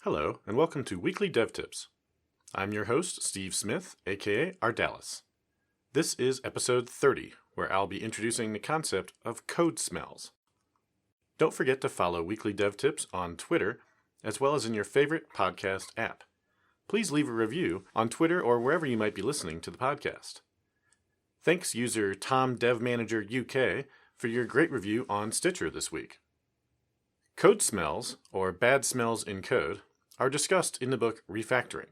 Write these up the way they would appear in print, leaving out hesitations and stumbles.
Hello, and welcome to Weekly Dev Tips. I'm your host, Steve Smith, aka Ardalis. This is episode 30, where I'll be introducing the concept of code smells. Don't forget to follow Weekly Dev Tips on Twitter, as well as in your favorite podcast app. Please leave a review on Twitter or wherever you might be listening to the podcast. Thanks user TomDevManagerUK for your great review on Stitcher this week. Code smells, or bad smells in code, are discussed in the book Refactoring.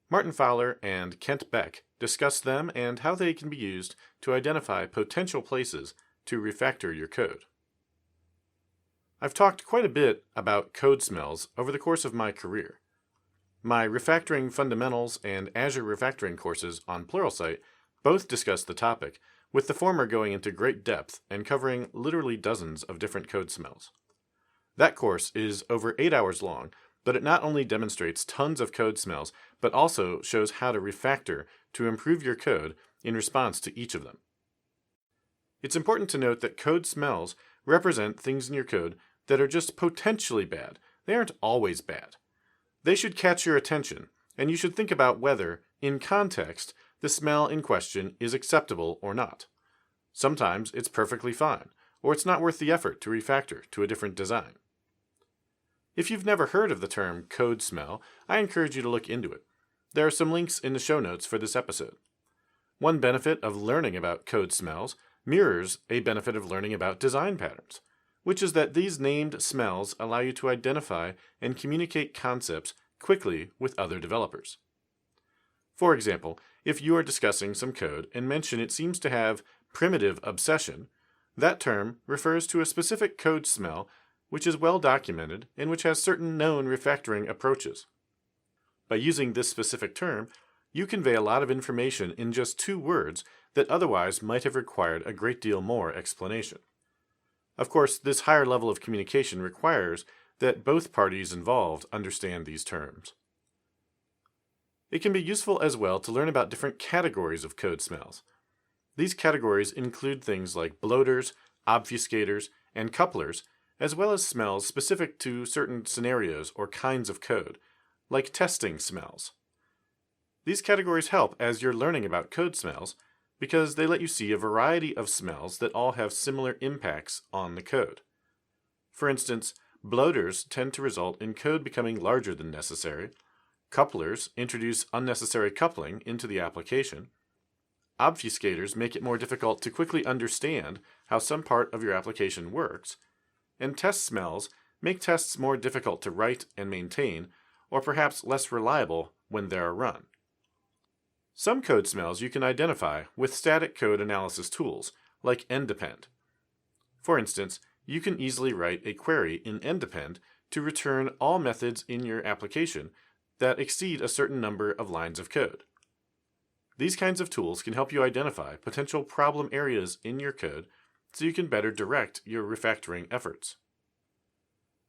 Martin Fowler and Kent Beck discuss them and how they can be used to identify potential places to refactor your code. I've talked quite a bit about code smells over the course of my career. My Refactoring Fundamentals and Azure Refactoring courses on Pluralsight both discuss the topic, with the former going into great depth and covering literally dozens of different code smells. That course is over 8 hours long, but it not only demonstrates tons of code smells, but also shows how to refactor to improve your code in response to each of them. It's important to note that code smells represent things in your code that are just potentially bad. They aren't always bad. They should catch your attention, and you should think about whether, in context, the smell in question is acceptable or not. Sometimes it's perfectly fine, or it's not worth the effort to refactor to a different design. If you've never heard of the term code smell, I encourage you to look into it. There are some links in the show notes for this episode. One benefit of learning about code smells mirrors a benefit of learning about design patterns, which is that these named smells allow you to identify and communicate concepts quickly with other developers. For example, if you are discussing some code and mention it seems to have primitive obsession, that term refers to a specific code smell which is well documented and which has certain known refactoring approaches. By using this specific term, you convey a lot of information in just 2 words that otherwise might have required a great deal more explanation. Of course, this higher level of communication requires that both parties involved understand these terms. It can be useful as well to learn about different categories of code smells. These categories include things like bloaters, obfuscators, and couplers, as well as smells specific to certain scenarios or kinds of code, like testing smells. These categories help as you're learning about code smells because they let you see a variety of smells that all have similar impacts on the code. For instance, bloaters tend to result in code becoming larger than necessary, couplers introduce unnecessary coupling into the application, obfuscators make it more difficult to quickly understand how some part of your application works, and test smells make tests more difficult to write and maintain, or perhaps less reliable when they are run. Some code smells you can identify with static code analysis tools, like nDepend. For instance, you can easily write a query in nDepend to return all methods in your application that exceed a certain number of lines of code. These kinds of tools can help you identify potential problem areas in your code so you can better direct your refactoring efforts.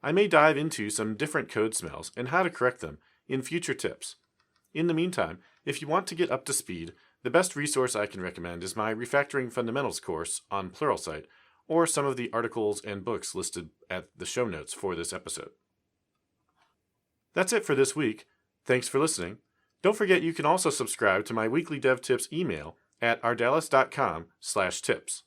I may dive into some different code smells and how to correct them in future tips. In the meantime, if you want to get up to speed, the best resource I can recommend is my Refactoring Fundamentals course on Pluralsight, or some of the articles and books listed at the show notes for this episode. That's it for this week. Thanks for listening. Don't forget you can also subscribe to my weekly dev tips email at ardalis.com/tips.